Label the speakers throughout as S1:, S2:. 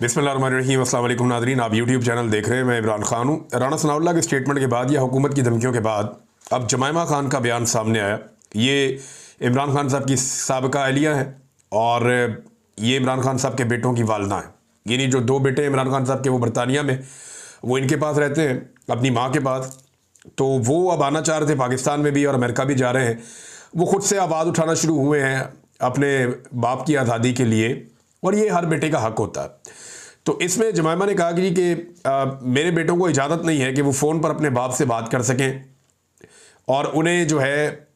S1: बिस्मिल्लाहिर्रहमानिर्रहीम। अस्सलाम वालेकुम नाज़रीन, आप यूट्यूब चैनल देख रहे हैं। मैं इमरान खान हूँ। राना सनाउल्लाह के स्टेटमेंट के बाद या हुकूमत की धमकियों के बाद अब जमायमा खान का बयान सामने आया। ये इमरान खान साहब की साबिका अहलिया है और ये इमरान खान साहब के बेटों की वालदा हैं। यानी जो दो बेटे इमरान खान साहब के वो बरतानिया में, वो इनके पास रहते हैं अपनी माँ के पास। तो वो अब आना चाह रहे थे पाकिस्तान में भी और अमेरिका भी जा रहे हैं। वो ख़ुद से आवाज़ उठाना शुरू हुए हैं अपने बाप की आज़ादी के लिए, और ये हर बेटे का हक होता है। तो इसमें जमायमा ने कहा कि मेरे बेटों को इजाज़त नहीं है कि वो फ़ोन पर अपने बाप से बात कर सकें, और उन्हें जो है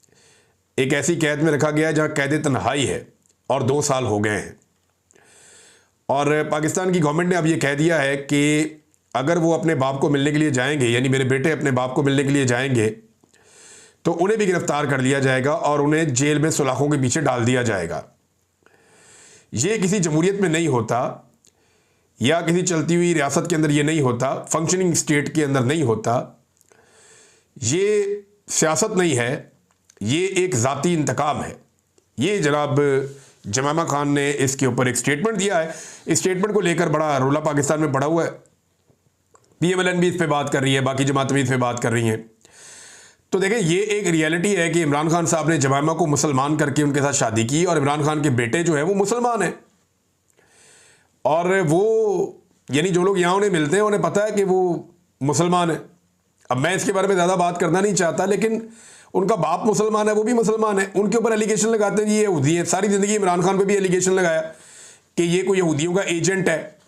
S1: एक ऐसी कैद में रखा गया है जहाँ कैद तन्हाई है और 2 साल हो गए हैं। और पाकिस्तान की गवर्नमेंट ने अब ये कह दिया है कि अगर वो अपने बाप को मिलने के लिए जाएंगे, यानी मेरे बेटे अपने बाप को मिलने के लिए जाएंगे, तो उन्हें भी गिरफ्तार कर लिया जाएगा और उन्हें जेल में सुलाखों के पीछे डाल दिया जाएगा। ये किसी जमहूरियत में नहीं होता, या किसी चलती हुई रियासत के अंदर ये नहीं होता, फंक्शनिंग स्टेट के अंदर नहीं होता। ये सियासत नहीं है, ये एक ज़ाती इंतकाम है। ये जनाब जमायमा खान ने इसके ऊपर एक स्टेटमेंट दिया है। इस स्टेटमेंट को लेकर बड़ा रोला पाकिस्तान में पड़ा हुआ है। PMLN भी इस पर बात कर रही है, बाकी जमातें भी इस पर बात कर रही हैं। तो देखें, ये एक रियलिटी है कि इमरान खान साहब ने जमायमा को मुसलमान करके उनके साथ शादी की, और इमरान खान के बेटे जो है वो मुसलमान हैं। और वो यानी जो लोग यहाँ उन्हें मिलते हैं उन्हें पता है कि वो मुसलमान है। अब मैं इसके बारे में ज़्यादा बात करना नहीं चाहता, लेकिन उनका बाप मुसलमान है, वो भी मुसलमान है। उनके ऊपर एलिगेशन लगाते हैं ये यहूदी है। सारी ज़िंदगी इमरान खान पे भी एलिगेशन लगाया कि ये कोई यहूदियों का एजेंट है।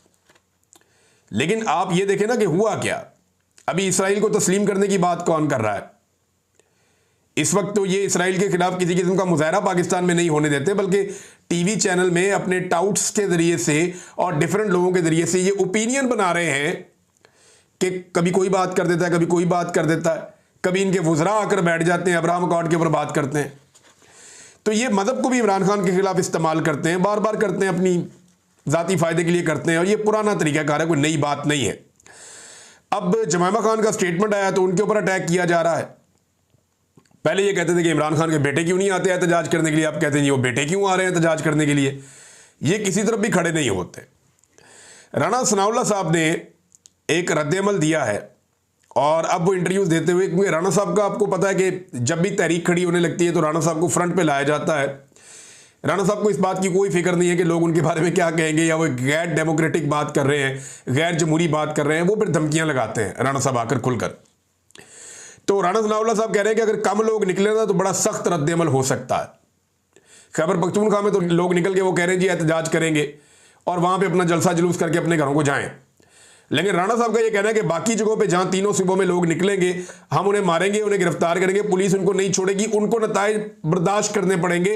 S1: लेकिन आप ये देखें ना कि हुआ क्या। अभी इसराइल को तस्लीम करने की बात कौन कर रहा है इस वक्त? तो ये इसराइल के खिलाफ किसी किस्म का मुजाहरा पाकिस्तान में नहीं होने देते, बल्कि टीवी चैनल में अपने टाउट्स के जरिए से और डिफरेंट लोगों के जरिए से ये ओपिनियन बना रहे हैं कि कभी कोई बात कर देता है, कभी कोई बात कर देता है, कभी इनके वुज़रा आकर बैठ जाते हैं, अब्राहम अकॉर्ड के ऊपर बात करते हैं। तो ये मज़हब को भी इमरान खान के खिलाफ इस्तेमाल करते हैं, बार बार करते हैं, अपनी ज़ाती फ़ायदे के लिए करते हैं, और ये पुराना तरीक़ाकार है, कोई नई बात नहीं है। अब जमायमा खान का स्टेटमेंट आया तो उनके ऊपर अटैक किया जा रहा है। पहले ये कहते थे कि इमरान खान के बेटे क्यों नहीं आते एहतजाज करने के लिए, अब कहते हैं जी वो बेटे क्यों आ रहे हैं एहतजाज करने के लिए। ये किसी तरफ भी खड़े नहीं होते। राना सनाउल्लाह साहब ने एक रद्द-ए-अमल दिया है, और अब वो इंटरव्यूज़ देते हुए, क्योंकि राना साहब का आपको पता है कि जब भी तहरीक खड़ी होने लगती है तो राना साहब को फ्रंट पे लाया जाता है। राना साहब को इस बात की कोई फिक्र नहीं है कि लोग उनके बारे में क्या कहेंगे, या वो गैर डेमोक्रेटिक बात कर रहे हैं, गैर जमहूरी बात कर रहे हैं। वो फिर धमकियाँ लगाते हैं राना साहब आकर खुलकर। तो राना सनाउल्लाह साहब कह रहे हैं कि अगर कम लोग निकले ना तो बड़ा सख्त रद्द-ए-अमल हो सकता है। खैबर पख्तूनख्वा में तो लोग निकल के वो कह रहे हैं जी एहतजाज करेंगे, और वहाँ पे अपना जलसा जुलूस करके अपने घरों को जाएं। लेकिन राना साहब का ये कहना है कि बाकी जगहों पे जहाँ तीनों सूबों में लोग निकलेंगे, हम उन्हें मारेंगे, उन्हें गिरफ्तार करेंगे, पुलिस उनको नहीं छोड़ेगी, उनको नताइज बर्दाश्त करने पड़ेंगे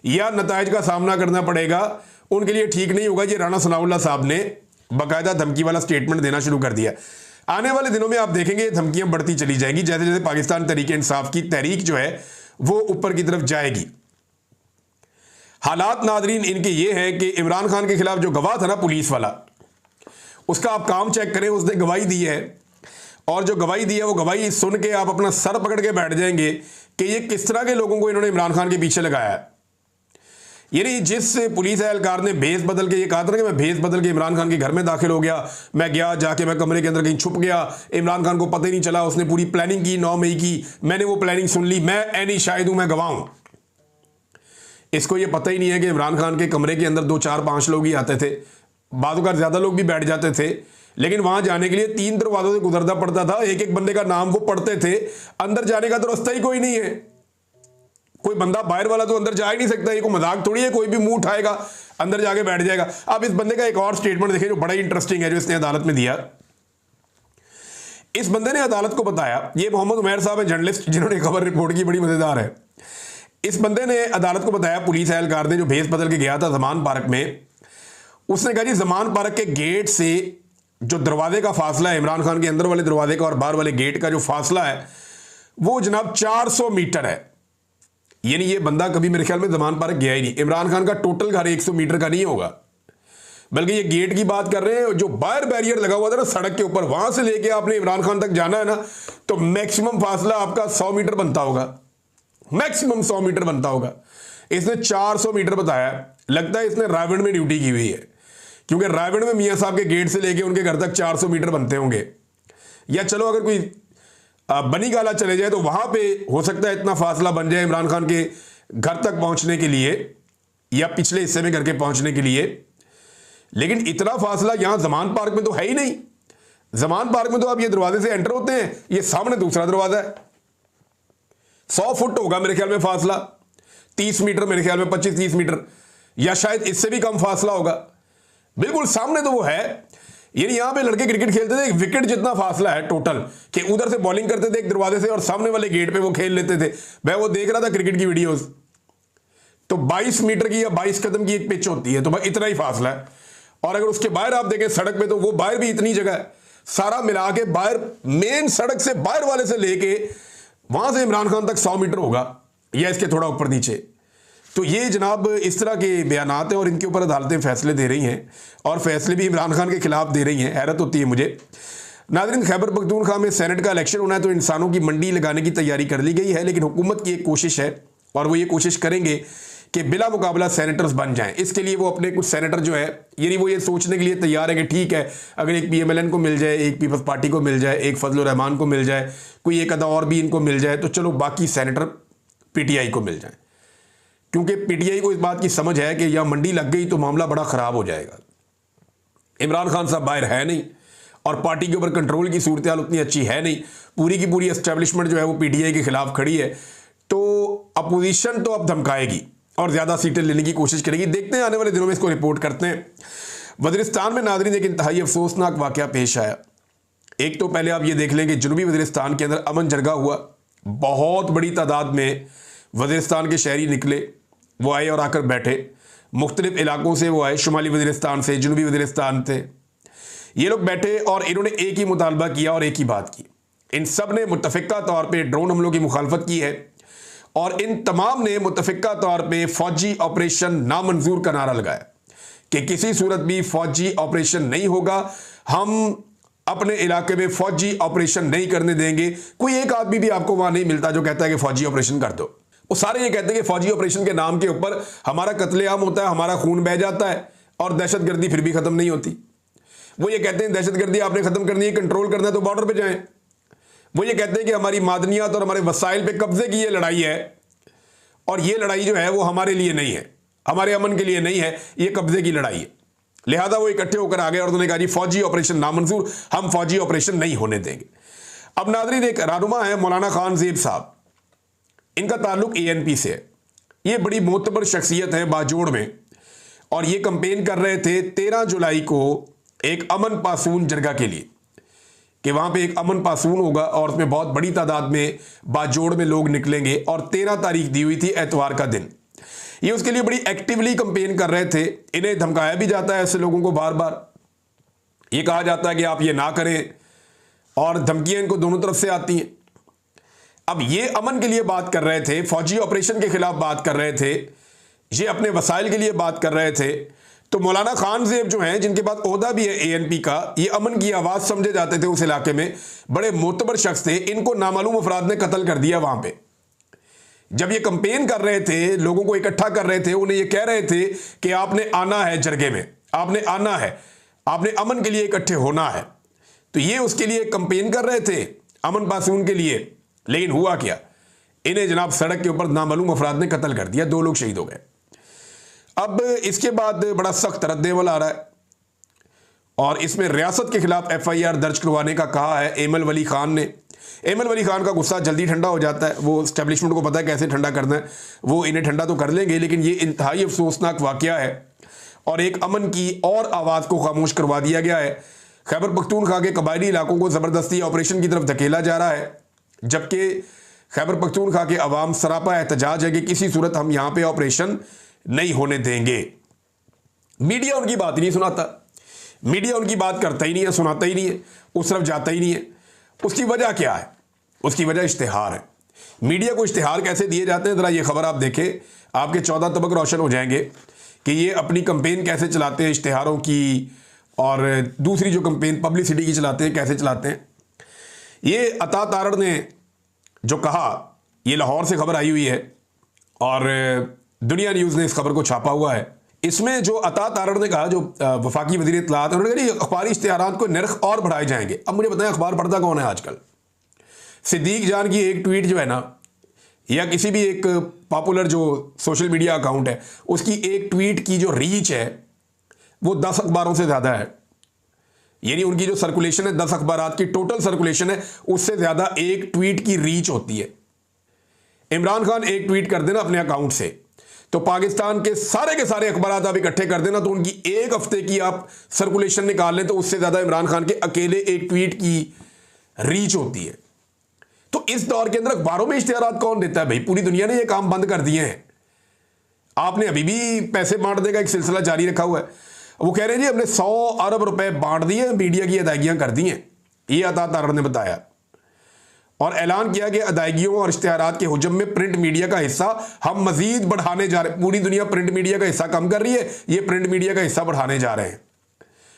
S1: या नताइज का सामना करना पड़ेगा, उनके लिए ठीक नहीं होगा। ये राना सनाउल्लाह साहब ने बाकायदा धमकी वाला स्टेटमेंट देना शुरू कर दिया। आने वाले दिनों में आप देखेंगे धमकियां बढ़ती चली जाएंगी, जैसे जैसे पाकिस्तान तहरीक इंसाफ की तहरीक जो है वो ऊपर की तरफ जाएगी। हालात नादरीन इनके ये हैं कि इमरान खान के खिलाफ जो गवाह था ना पुलिस वाला, उसका आप काम चेक करें, उसने गवाही दी है, और जो गवाही दी है वो गवाही सुन के आप अपना सर पकड़ के बैठ जाएंगे कि ये किस तरह के लोगों को इन्होंने इमरान खान के पीछे लगाया है। यानी जिस पुलिस एहलकार ने भेस बदल के ये कहा था कि मैं भेस बदल के इमरान खान के घर में दाखिल हो गया, मैं गया जाके मैं कमरे के अंदर कहीं छुप गया, इमरान खान को पता ही नहीं चला, उसने पूरी प्लानिंग की 9 मई की, मैंने वो प्लानिंग सुन ली, मैं ऐनी शाहिद हूं, मैं गवाह हूं। इसको ये पता ही नहीं है कि इमरान खान के कमरे के अंदर 2 4 5 लोग ही आते थे, बाज़ ज़्यादा लोग भी बैठ जाते थे, लेकिन वहां जाने के लिए 3 दरवाजों से गुजरना पड़ता था। एक एक बंदे का नाम वो पढ़ते थे, अंदर जाने का तो रास्ता ही कोई नहीं है। कोई बंदा बाहर वाला तो अंदर जा ही नहीं सकता, ये कोई मजाक थोड़ी है, कोई भी मुंह उठाएगा अंदर जाके बैठ जाएगा। अब इस बंदे का एक और स्टेटमेंट देखें जो बड़ा ही इंटरेस्टिंग है, जो इसने अदालत में दिया। इस बंदे ने अदालत को बताया, ये मोहम्मद उमैर साहब है जर्नलिस्ट जिन्होंने खबर रिपोर्ट की, बड़ी मजेदार है। इस बंदे ने अदालत को बताया, पुलिस एहलकार ने जो भेस बदल के गया था जमान पार्क में, उसने कहा जी जमान पार्क के गेट से जो दरवाजे का फासला है, इमरान खान के अंदर वाले दरवाजे का और बाहर वाले गेट का जो फासला है वो जनाब 400 मीटर है। यानी ये बंदा कभी मेरे ख्याल में जमान पार्क गया ही नहीं। इमरान खान का टोटल घर 100 मीटर का नहीं होगा, बल्कि ये गेट की बात कर रहे हैं। जो बाहर बैरियर लगा हुआ था ना सड़क के ऊपर, वहां से लेके आपने इमरान खान तक जाना है ना, तो मैक्सिमम फासला आपका 100 मीटर बनता होगा, मैक्सिमम 100 मीटर बनता होगा। इसने 400 मीटर बताया। लगता है इसने रावण में ड्यूटी की हुई है, क्योंकि रायगढ़ में मियाँ साहब के गेट से लेके उनके घर तक 400 मीटर बनते होंगे, या चलो अगर कोई बनी गाला चले जाए तो वहां पे हो सकता है इतना फासला बन जाए इमरान खान के घर तक पहुंचने के लिए या पिछले हिस्से में घर के पहुंचने के लिए। लेकिन इतना फासला यहां जमान पार्क में तो है ही नहीं। जमान पार्क में तो आप ये दरवाजे से एंटर होते हैं, ये सामने दूसरा दरवाजा है, 100 फुट होगा मेरे ख्याल में फासला, 30 मीटर मेरे ख्याल में, 25-30 मीटर, या शायद इससे भी कम फासला होगा। बिल्कुल सामने तो वो है। यानी यहां पे लड़के क्रिकेट खेलते थे, एक विकेट जितना फासला है टोटल, कि उधर से बॉलिंग करते थे एक दरवाजे से और सामने वाले गेट पे वो खेल लेते थे। मैं वो देख रहा था क्रिकेट की वीडियोस, तो 22 मीटर की या 22 कदम की एक पिच होती है, तो भाई इतना ही फासला है। और अगर उसके बाहर आप देखें सड़क पे, तो वो बाहर भी इतनी जगह है, सारा मिला के बाहर मेन सड़क से बाहर वाले से लेके वहां से इमरान खान तक 100 मीटर होगा, या इसके थोड़ा ऊपर नीचे। तो ये जनाब इस तरह के बयानात हैं और इनके ऊपर अदालतें फैसले दे रही हैं, और फैसले भी इमरान खान के खिलाफ दे रही हैं। हैरत होती है मुझे। नाज़रीन, खैबर पख्तूनख्वा में सेनेट का इलेक्शन होना है, तो इंसानों की मंडी लगाने की तैयारी कर ली गई है, लेकिन हुकूमत की एक कोशिश है और वो ये कोशिश करेंगे कि बिला मुकाबला सेनेटर्स बन जाएं। इसके लिए वो अपने कुछ सेनेटर जो है, यानी वो ये सोचने के लिए तैयार है कि ठीक है, अगर एक PMLN को मिल जाए, एक पीपल्स पार्टी को मिल जाए, एक फजल रहमान को मिल जाए, कोई एक अदा और भी इनको मिल जाए, तो चलो बाकी सेनेटर PTI को मिल जाए। क्योंकि PTI को इस बात की समझ है कि यह मंडी लग गई तो मामला बड़ा ख़राब हो जाएगा। इमरान खान साहब बाहर है नहीं और पार्टी के ऊपर कंट्रोल की सूरत हाल उतनी अच्छी है नहीं, पूरी की पूरी एस्टेब्लिशमेंट जो है वो PTI के खिलाफ खड़ी है। तो अपोजिशन तो अब धमकाएगी और ज़्यादा सीटें लेने की कोशिश करेगी। देखते हैं आने वाले दिनों में इसको रिपोर्ट करते हैं। वज़ीरिस्तान में नाज़रीन एक इंतहाई अफसोसनाक वाक़या पेश आया। एक तो पहले आप ये देख लें कि जनूबी वज़ीरिस्तान के अंदर अमन जरगा हुआ, बहुत बड़ी तादाद में वज़ीरिस्तान के शहरी निकले, वो आए और आकर बैठे। मुख्तलिफ इलाकों से वो आए, शुमाली वज़ीरिस्तान से, जनूबी वज़ीरिस्तान से, ये लोग बैठे और इन्होंने एक ही मुतालबा किया और एक ही बात की। इन सब ने मुतफ़िक़ा तौर पे ड्रोन हमलों की मुखालफत की है और इन तमाम ने मुतफ़िक़ा तौर पे फ़ौजी ऑपरेशन नामंजूर का नारा लगाया कि किसी सूरत भी फ़ौजी ऑपरेशन नहीं होगा, हम अपने इलाके में फ़ौजी ऑपरेशन नहीं करने देंगे। कोई एक आदमी भी आपको वहाँ नहीं मिलता जो कहता है कि फ़ौजी ऑपरेशन कर दो। वो सारे ये कहते हैं कि फ़ौजी ऑपरेशन के नाम के ऊपर हमारा कत्लेआम होता है, हमारा खून बह जाता है और दहशतगर्दी फिर भी ख़त्म नहीं होती। वो ये कहते हैं दहशतगर्दी आपने ख़त्म करनी है, कंट्रोल करना है तो बॉर्डर पे जाएं। वो ये कहते हैं कि हमारी मादनियात और हमारे वसाइल पे कब्जे की ये लड़ाई है और ये लड़ाई जो है वो हमारे लिए नहीं है, हमारे अमन के लिए नहीं है, ये कब्जे की लड़ाई है। लिहाजा वो इकट्ठे होकर आ गए और उन्होंने कहा जी फ़ौजी ऑपरेशन नामंजूर, हम फ़ौजी ऑपरेशन नहीं होने देंगे। अब नाज़रीन एक रहनुमा है मौलाना खान ज़ेब साहब, इनका ताल्लुक ANP से है। ये बड़ी मोतबर शख्सियत है बाजोड़ में और ये कंपेन कर रहे थे 13 जुलाई को एक अमन पासून जरगा के लिए कि वहाँ पे एक अमन पासून होगा और उसमें बहुत बड़ी तादाद में बाजोड़ में लोग निकलेंगे और 13 तारीख दी हुई थी एतवार का दिन। ये उसके लिए बड़ी एक्टिवली कंपेन कर रहे थे। इन्हें धमकाया भी जाता है ऐसे लोगों को, बार बार ये कहा जाता है कि आप ये ना करें और धमकियां इनको दोनों तरफ से आती हैं। अब ये अमन के लिए बात कर रहे थे, फौजी ऑपरेशन के खिलाफ बात कर रहे थे, ये अपने वसाइल के लिए बात कर रहे थे। तो मौलाना खान ज़ेब जो हैं, जिनके पास ओहदा भी है ANP का, ये अमन की आवाज़ समझे जाते थे उस इलाके में, बड़े मोतबर शख्स थे। इनको नामालूम अफराद ने कत्ल कर दिया वहाँ पे। जब ये कंपेन कर रहे थे, लोगों को इकट्ठा कर रहे थे, उन्हें ये कह रहे थे कि आपने आना है जरगे में, आपने आना है, आपने अमन के लिए इकट्ठे होना है। तो ये उसके लिए कंपेन कर रहे थे अमन पासून के लिए, लेकिन हुआ क्या, इन्हें जनाब सड़क के ऊपर नामालूम अफराद ने कत्ल कर दिया, 2 लोग शहीद हो गए। अब इसके बाद बड़ा सख्त रद्द-ए-अमल आ रहा है और इसमें रियासत के खिलाफ FIR दर्ज करवाने का कहा है एमल वली खान ने। एमल वली खान का गुस्सा जल्दी ठंडा हो जाता है, वो एस्टेब्लिशमेंट को पता है कैसे ठंडा करना है, वो इन्हें ठंडा तो कर लेंगे, लेकिन ये इंतहाई अफसोसनाक वाकया है और एक अमन की और आवाज़ को खामोश करवा दिया गया है। खैबर पख्तूनख्वा के कबायली इलाकों को ज़बरदस्ती ऑपरेशन की तरफ धकेला जा रहा है, जबकि खैबर पख्तूनख्वा के अवाम सरापा एहतजाज है कि किसी सूरत हम यहाँ पे ऑपरेशन नहीं होने देंगे। मीडिया उनकी बात नहीं सुनाता, मीडिया उनकी बात करता ही नहीं है, सुनाता ही नहीं है, उस तरफ जाता ही नहीं है। उसकी वजह क्या है? उसकी वजह इश्तिहार है। मीडिया को इश्तिहार कैसे दिए जाते हैं, ज़रा ये खबर आप देखें, आपके 14 तबक रोशन हो जाएंगे कि ये अपनी कंपेन कैसे चलाते हैं इश्तिहारों की, और दूसरी जो कंपेन पब्लिसिटी की चलाते हैं कैसे चलाते हैं। ये अता तारड़ ने जो कहा, ये लाहौर से खबर आई हुई है और दुनिया न्यूज़ ने इस खबर को छापा हुआ है। इसमें जो अता तारड़ ने कहा, जो वफाकी वज़ीर इत्तलाआत, उन्होंने कहा अखबारी इश्तिहारात को नर्ख और बढ़ाए जाएंगे। अब मुझे बताएं अखबार पढ़ता कौन है आजकल? सिद्दीक जान की एक ट्वीट जो है ना, या किसी भी एक पॉपुलर जो सोशल मीडिया अकाउंट है उसकी एक ट्वीट की जो रीच है वो 10 अखबारों से ज़्यादा है। यानी उनकी जो सर्कुलेशन है 10 अखबारात की टोटल सर्कुलेशन है उससे ज़्यादा एक ट्वीट की रीच होती है। इमरान खान एक ट्वीट कर देना अपने अकाउंट से तो पाकिस्तान के सारे अखबारात आप इकट्ठे कर देना तो उनकी एक हफ्ते की आप सर्कुलेशन निकाल लें तो उससे ज़्यादा इमरान खान के अकेले एक ट्वीट की रीच होती है। तो इस दौर के अंदर अखबारों में इश्तिहारात कौन देता है भाई? पूरी दुनिया ने ये काम बंद कर दिए हैं। आपने अभी भी पैसे बांटने का एक सिलसिला जारी रखा हुआ है। वो कह रहे हैं जी हमने 100 अरब रुपए बांट दिए, मीडिया की अदायगियां कर दी हैं, ये अता तारड़ ने बताया। और ऐलान किया कि अदायगियों और इश्तिहारात के हुजम में प्रिंट मीडिया का हिस्सा हम मजीद बढ़ाने जा रहे हैं। पूरी दुनिया प्रिंट मीडिया का हिस्सा कम कर रही है, ये प्रिंट मीडिया का हिस्सा बढ़ाने जा रहे हैं।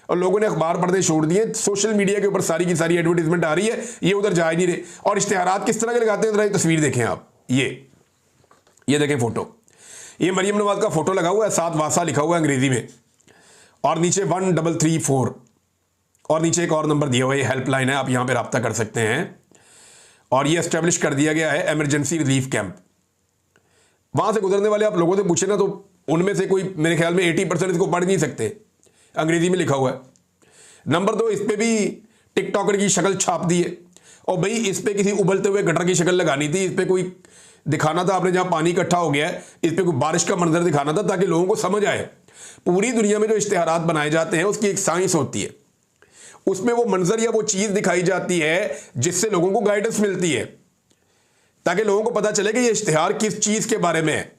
S1: और लोगों ने अखबार पढ़ने छोड़ दिए, सोशल मीडिया के ऊपर सारी की सारी एडवर्टीजमेंट आ रही है, ये उधर जा ही नहीं रहे। और इश्तिहारात किस तरह के लगाते हैं, जरा तस्वीर देखें आप। ये देखें फोटो, ये मरियम नवाज का फोटो लगा हुआ है, 7 वासा लिखा हुआ है अंग्रेजी में, और नीचे 1334 और नीचे एक और नंबर दिया हुआ है, हेल्पलाइन है, आप यहां पे रब्ता कर सकते हैं। और ये एस्टेब्लिश कर दिया गया है इमरजेंसी रिलीफ कैंप। वहां से गुजरने वाले आप लोगों से पूछे ना तो उनमें से कोई मेरे ख्याल में 80% इसको पढ़ नहीं सकते, अंग्रेजी में लिखा हुआ है। नंबर 2, इस पे भी टिकटॉकर की शक्ल छाप दी है। और भाई इस पे किसी उबलते हुए गटर की शक्ल लगानी थी, इस पे कोई दिखाना था, आपने जहां पानी इकट्ठा हो गया है इस पे कोई बारिश का मंजर दिखाना था ताकि लोगों को समझ आए। पूरी दुनिया में जो इश्तिहारात बनाए जाते हैं उसकी एक साइंस होती है, उसमें वो मंजर या वो चीज दिखाई जाती है जिससे लोगों को गाइडेंस मिलती है, ताकि लोगों को पता चले कि ये इश्तिहार किस चीज के बारे में है।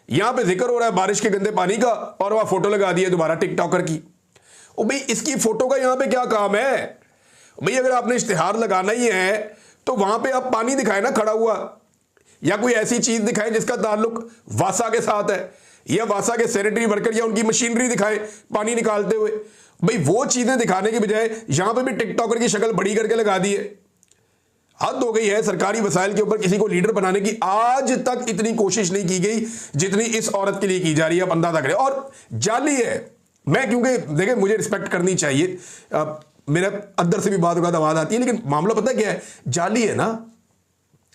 S1: यहां पे जिक्र हो रहा है बारिश के गंदे पानी का और वहां फोटो लगा दी है दोबारा टिकटॉकर की। ओ भाई इसकी फोटो का यहां पे क्या काम है भाई? अगर आपने इश्तिहार लगाना ही है तो वहां पे आप पानी दिखाए ना खड़ा हुआ, या कोई ऐसी चीज दिखाए जिसका ताल्लुक वासा के साथ है, या वासा के सैनिटरी वर्कर या उनकी मशीनरी दिखाए पानी निकालते हुए। भाई वो चीजें दिखाने के बजाय यहां पे भी टिकटॉकर की शक्ल बड़ी करके लगा दी है। हद हो गई है सरकारी वसाइल के ऊपर किसी को लीडर बनाने की। आज तक इतनी कोशिश नहीं की गई जितनी इस औरत के लिए की जा रही है, आप अंदाजा करें। और जाली है, मैं क्योंकि देखें मुझे रिस्पेक्ट करनी चाहिए, मेरे अंदर से भी बात होगा आवाज आती है, लेकिन मामला पता क्या है, जाली है ना,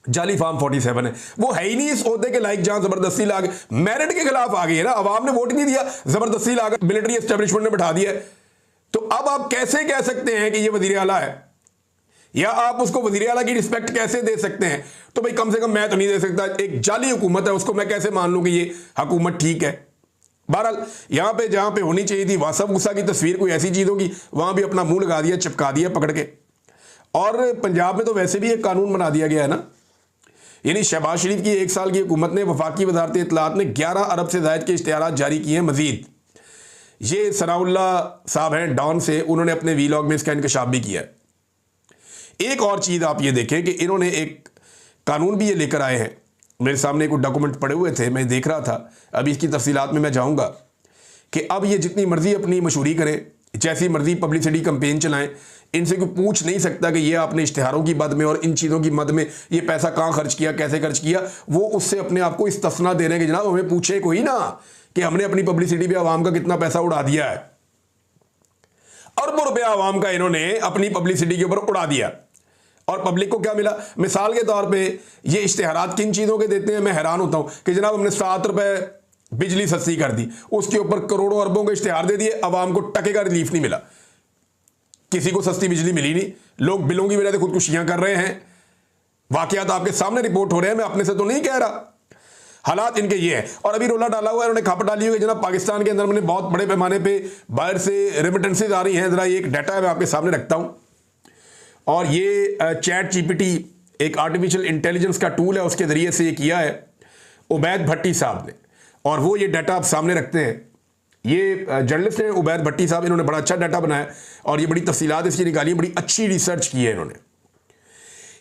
S1: जाली फार्म 47 है, वो है ही नहीं इस ओहदे के लायक जहां जबरदस्ती लाके मेरिट के खिलाफ आ गई है ना, अवाम ने वोट नहीं दिया, जबरदस्ती लाकर मिलिट्री एस्टेब्लिशमेंट ने बैठा दिया। तो अब आप कैसे कह सकते हैं कि ये वजीर आला है, या आप उसको वजीर आला की रिस्पेक्ट कैसे दे सकते हैं? तो भाई कम से कम मैं तो नहीं दे सकता। एक जाली हुकूमत है, उसको मैं कैसे मान लूं कि ये हुकूमत ठीक है? बहरहाल यहां पे जहां पे होनी चाहिए थी वासफ मूसा की तस्वीर कोई ऐसी चीज होगी, वहां भी अपना मुंह लगा दिया, चिपका दिया पकड़ के। और पंजाब में तो वैसे भी एक कानून बना दिया गया है ना, यानी शहबाज शरीफ की 1 साल की हुकूमत ने वफाकी वजारत इत्तलाआत ने 11 अरब से ज़ायद के इश्तिहारात जारी किए हैं मजीद। ये सनाउल्ला साहब हैं डॉन से, उन्होंने अपने वीलॉग में इसका इंकशाफ भी किया है। एक और चीज़ आप ये देखें कि इन्होंने एक कानून भी ये लेकर आए हैं, मेरे सामने कुछ डॉक्यूमेंट पड़े हुए थे, मैं देख रहा था, अभी इसकी तफसीलात में मैं जाऊँगा, कि अब ये जितनी मर्जी अपनी मशहूरी करें, जैसी मर्जी पब्लिसिटी कैंपेन चलाएं, इनसे कोई पूछ नहीं सकता कि ये आपने इश्तिहारों की मद में और इन चीज़ों की मद में ये पैसा कहाँ खर्च किया, कैसे खर्च किया। वो उससे अपने आप को इस्तिस्ना दे रहे हैं कि जनाब हमें पूछे कोई ना कि हमने अपनी पब्लिसिटी पे आवाम का कितना पैसा उड़ा दिया है। अरबों रुपया आवाम का इन्होंने अपनी पब्लिसिटी के ऊपर उड़ा दिया, और पब्लिक को क्या मिला? मिसाल के तौर पे ये इश्तिहारात किन चीज़ों के देते हैं, मैं हैरान होता हूँ कि जनाब हमने 7 रुपए बिजली सस्ती कर दी, उसके ऊपर करोड़ों अरबों के इश्तिहार दे दिए, आवाम को टके का रिलीफ नहीं मिला, किसी को सस्ती बिजली मिली नहीं, लोग बिलों की वजह से खुदकुशियां कर रहे हैं। वाकयात आपके सामने रिपोर्ट हो रहे हैं, मैं अपने से तो नहीं कह रहा, हालात इनके ये हैं। और अभी रोला डाला हुआ है, उन्होंने खप डाली हुई जनाब पाकिस्तान के अंदर में बहुत बड़े पैमाने पे बाहर से रेमिटेंसेज आ रही हैं। जरा एक डाटा मैं आपके सामने रखता हूं, और ये चैट जीपीटी एक आर्टिफिशियल इंटेलिजेंस का टूल है, उसके जरिए से ये किया है उबैद भट्टी साहब ने, और वो ये डाटा आप सामने रखते हैं। ये जर्नलिस्ट हैं उबैद भट्टी साहब, इन्होंने बड़ा अच्छा डाटा बनाया और ये बड़ी तफसीलात इसकी निकाली, बड़ी अच्छी रिसर्च की है इन्होंने।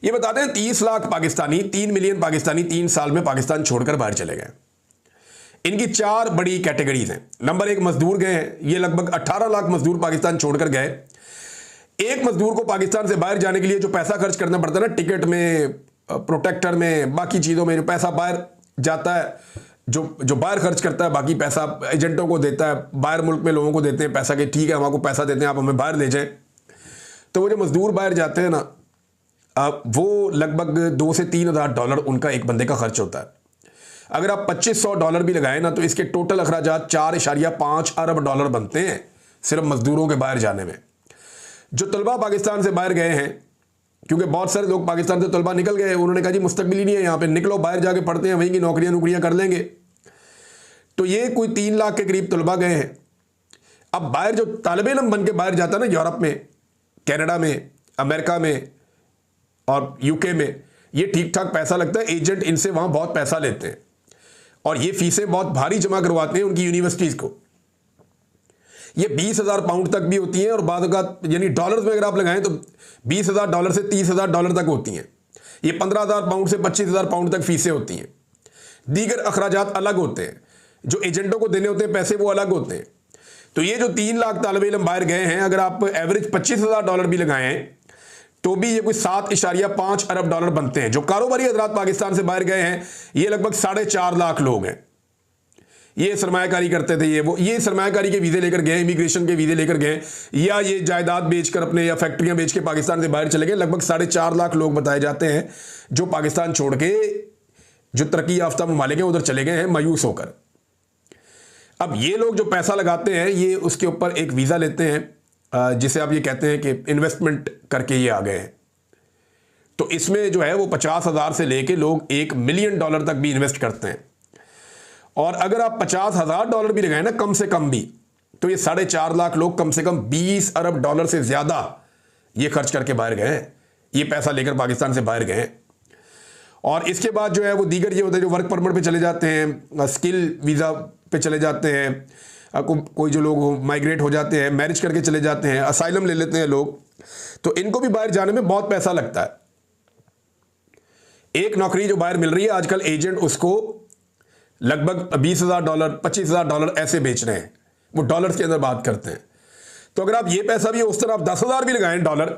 S1: ये बताते हैं 30 लाख पाकिस्तानी, 3 मिलियन पाकिस्तानी 3 साल में पाकिस्तान छोड़कर बाहर चले गए। इनकी 4 बड़ी कैटेगरीज हैं। नंबर 1 मजदूर गए हैं, ये लगभग 18 लाख मजदूर पाकिस्तान छोड़कर गए। एक मजदूर को पाकिस्तान से बाहर जाने के लिए जो पैसा खर्च करना पड़ता है ना, टिकट में, प्रोटेक्टर में, बाकी चीज़ों में जो पैसा बाहर जाता है, जो जो बाहर खर्च करता है, बाकी पैसा एजेंटों को देता है, बाहर मुल्क में लोगों को देते हैं पैसा कि ठीक है हम आपको पैसा देते हैं, आप हमें बाहर ले जाएं। तो वो जो मजदूर बाहर जाते हैं ना, वो लगभग 2 से 3 हज़ार डॉलर उनका एक बंदे का खर्च होता है। अगर आप 2500 डॉलर भी लगाएं ना, तो इसके टोटल अखराजात 4.5 अरब डॉलर बनते हैं सिर्फ मजदूरों के बाहर जाने में। जो तलबा पाकिस्तान से बाहर गए हैं, क्योंकि बहुत सारे लोग पाकिस्तान से तलबा निकल गए, उन्होंने कहा जी मुस्तकबिल ही नहीं है यहाँ पे, निकलो बाहर जाके पढ़ते हैं, वहीं की नौकरियां कर लेंगे। तो ये कोई 3 लाख के करीब तलबा गए हैं। अब बाहर जो तालिब इल्म बन के बाहर जाता है ना, यूरोप में, कनाडा में, अमेरिका में और यूके में, ये ठीक ठाक पैसा लगता है, एजेंट इनसे वहाँ बहुत पैसा लेते हैं और ये फीसें बहुत भारी जमा करवाते हैं उनकी यूनिवर्सिटीज़ को। ये 20,000 पाउंड तक भी होती हैं और बाद का यानी डॉलर्स में अगर आप लगाएं तो 20,000 डॉलर से 30,000 डॉलर तक होती हैं। ये 15,000 पाउंड से 25,000 पाउंड तक फीसें होती हैं। दीगर अखराजात अलग होते हैं, जो एजेंटों को देने होते हैं पैसे वो अलग होते हैं। तो ये जो 3 लाख तालिब इल्म बाहर गए हैं, अगर आप एवरेज 25,000 डॉलर भी लगाएं तो भी ये कोई 7.5 अरब डॉलर बनते हैं। जो कारोबारी हजरात पाकिस्तान से बाहर गए हैं, ये लगभग 4.5 लाख लोग हैं। ये सरमायाकारी करते थे, ये सरमायाकारी के वीज़े लेकर गए, इमिग्रेशन के वीज़े लेकर गए, या ये जायदाद बेचकर अपने या फैक्ट्रियां बेच के पाकिस्तान से बाहर चले गए। लगभग 4.5 लाख लोग बताए जाते हैं जो पाकिस्तान छोड़ के जो तरक्की याफ्ता ममालिक हैं उधर चले गए हैं मायूस होकर। अब ये लोग जो पैसा लगाते हैं, ये उसके ऊपर एक वीज़ा लेते हैं जिसे आप ये कहते हैं कि इन्वेस्टमेंट करके ये आ गए हैं। तो इसमें जो है वो 50,000 से लेके लोग $1 मिलियन तक भी इन्वेस्ट करते हैं। और अगर आप 50,000 डॉलर भी लगाए ना कम से कम भी, तो ये 4.5 लाख लोग कम से कम 20 अरब डॉलर से ज़्यादा ये खर्च करके बाहर गए हैं, ये पैसा लेकर पाकिस्तान से बाहर गए हैं। और इसके बाद जो है वो दीगर ये होता है जो वर्क परमिट पे चले जाते हैं, स्किल वीज़ा पे चले जाते हैं, कोई जो लोग माइग्रेट हो जाते हैं, मैरिज करके चले जाते हैं, असाइलम ले लेते हैं लोग, तो इनको भी बाहर जाने में बहुत पैसा लगता है। एक नौकरी जो बाहर मिल रही है आजकल, एजेंट उसको लगभग 20,000 डॉलर 25,000 डॉलर ऐसे बेच रहे हैं, वो डॉलर्स के अंदर बात करते हैं। तो अगर आप ये पैसा भी उस तरह आप 10,000 भी लगाएं डॉलर,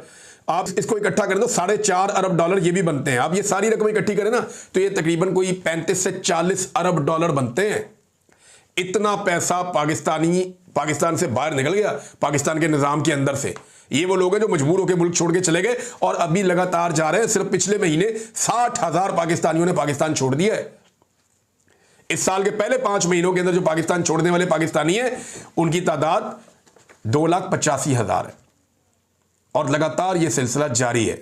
S1: आप इसको इकट्ठा करें तो 4.5 अरब डॉलर ये भी बनते हैं। आप ये सारी रकम इकट्ठी करें ना, तो ये तकरीबन कोई 35 से 40 अरब डॉलर बनते हैं। इतना पैसा पाकिस्तान से बाहर निकल गया, पाकिस्तान के निज़ाम के अंदर से। ये वो लोग हैं जो मजबूर होकर मुल्क छोड़ के चले गए और अभी लगातार जा रहे हैं। सिर्फ पिछले महीने 60,000 पाकिस्तानियों ने पाकिस्तान छोड़ दिया है। इस साल के पहले 5 महीनों के अंदर जो पाकिस्तान छोड़ने वाले पाकिस्तानी हैं, उनकी तादाद 2,85,000 है और लगातार ये सिलसिला जारी है।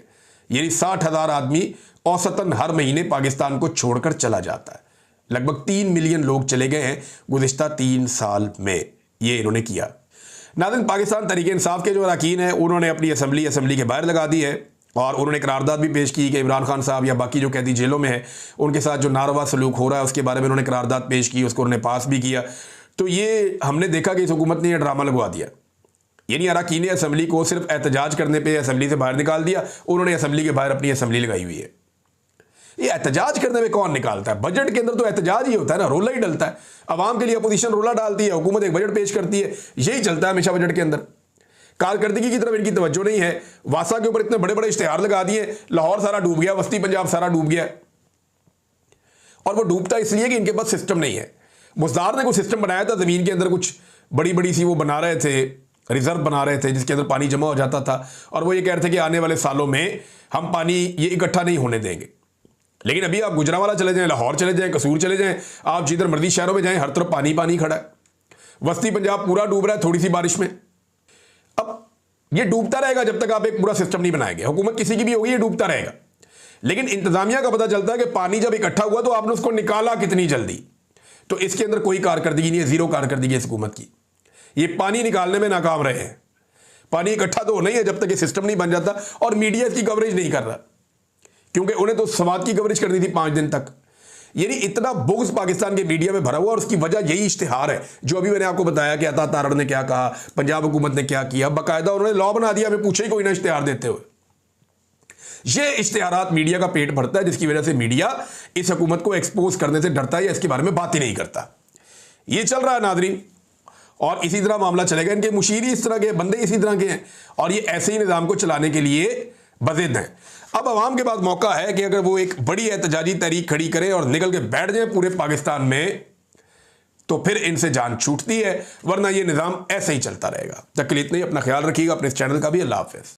S1: यानी 60,000 आदमी औसतन हर महीने पाकिस्तान को छोड़कर चला जाता है। लगभग 3 मिलियन लोग चले गए हैं गुज़िश्ता 3 साल में, ये इन्होंने किया। नाज़रीन, पाकिस्तान तहरीक इंसाफ के जो अरकान हैं उन्होंने अपनी असम्बली के बाहर लगा दी है और उन्होंने करारदाद भी पेश की कि इमरान खान साहब या बाकी जो कैदी जेलों में है उनके साथ जो नारवा सलूक हो रहा है उसके बारे में उन्होंने करारदाद पेश की, उसको उन्होंने पास भी किया। तो ये हमने देखा कि इस हुकूमत ने यह ड्रामा लगवा दिया, यानी अरकान असम्बली को सिर्फ एहतजाज करने पर असम्बली से बाहर निकाल दिया। उन्होंने असम्बली के बाहर अपनी असम्बली लगाई हुई है। ये एहतजाज करने में कौन निकालता है? बजट के अंदर तो एहतजाज ही होता है ना, रोला ही डलता है। अवाम के लिए अपोजिशन रोला डालती है, हुकूमत एक बजट पेश करती है, यही चलता है हमेशा बजट के अंदर। कारकर्दगी की तरफ इनकी तवज्जो नहीं है। वासा के ऊपर इतने बड़े बड़े इश्तिहार लगा दिए, लाहौर सारा डूब गया, वस्ती पंजाब सारा डूब गया, और वो डूबता इसलिए कि इनके पास सिस्टम नहीं है। मुज़दार ने कुछ सिस्टम बनाया था, ज़मीन के अंदर कुछ बड़ी बड़ी सी वो बना रहे थे, रिजर्व बना रहे थे जिसके अंदर पानी जमा हो जाता था, और वो ये कह रहे थे कि आने वाले सालों में हम पानी ये इकट्ठा नहीं होने देंगे। लेकिन अभी आप गुजरांवाला चले जाएं, लाहौर चले जाएं, कसूर चले जाएं, आप जिधर मर्जी शहरों में जाएं, हर तरफ पानी पानी खड़ा है। वस्ती पंजाब पूरा डूब रहा है थोड़ी सी बारिश में। अब ये डूबता रहेगा जब तक आप एक पूरा सिस्टम नहीं बनाएंगे। हुकूमत किसी की भी होगी, ये डूबता रहेगा। लेकिन इंतजामिया का पता चलता है कि पानी जब इकट्ठा हुआ तो आपने उसको निकाला कितनी जल्दी। तो इसके अंदर कोई कारकर्दगी नहीं है, जीरो कारकर्दगी है इस हुकूमत की। ये पानी निकालने में नाकाम रहे हैं। पानी इकट्ठा तो नहीं है जब तक ये सिस्टम नहीं बन जाता, और मीडिया इसकी कवरेज नहीं कर रहा, क्योंकि उन्हें तो समाज की कवरेज करनी थी 5 दिन तक। यानी इतना बुग़्ज़ पाकिस्तान के मीडिया में भरा हुआ, और उसकी वजह यही इश्तिहार है जो अभी मैंने आपको बताया कि अता तारड़ ने क्या कहा, पंजाब हुकूमत ने क्या किया। बाकायदा उन्होंने लॉ बना दिया, हमें पूछे ही कोई ना इश्तिहार देते हुए। ये इश्तिहारात मीडिया का पेट भरता है, जिसकी वजह से मीडिया इस हुकूमत को एक्सपोज करने से डरता है या इसके बारे में बात ही नहीं करता। ये चल रहा है नाज़रीन, और इसी तरह मामला चलेगा। इनके मुशीर ही इस तरह के, बंदे इसी तरह के हैं, और ये ऐसे ही निज़ाम को चलाने के लिए बज़िद हैं। अब अवाम के पास मौका है कि अगर वो एक बड़ी एहतजाजी तहरीक खड़ी करें और निकल के बैठ जाए पूरे पाकिस्तान में, तो फिर इनसे जान छूटती है, वरना ये निज़ाम ऐसे ही चलता रहेगा। तक के लिए इतना ही, अपना ख्याल रखिएगा, अपने इस चैनल का भी। अल्लाह हाफ़िज़।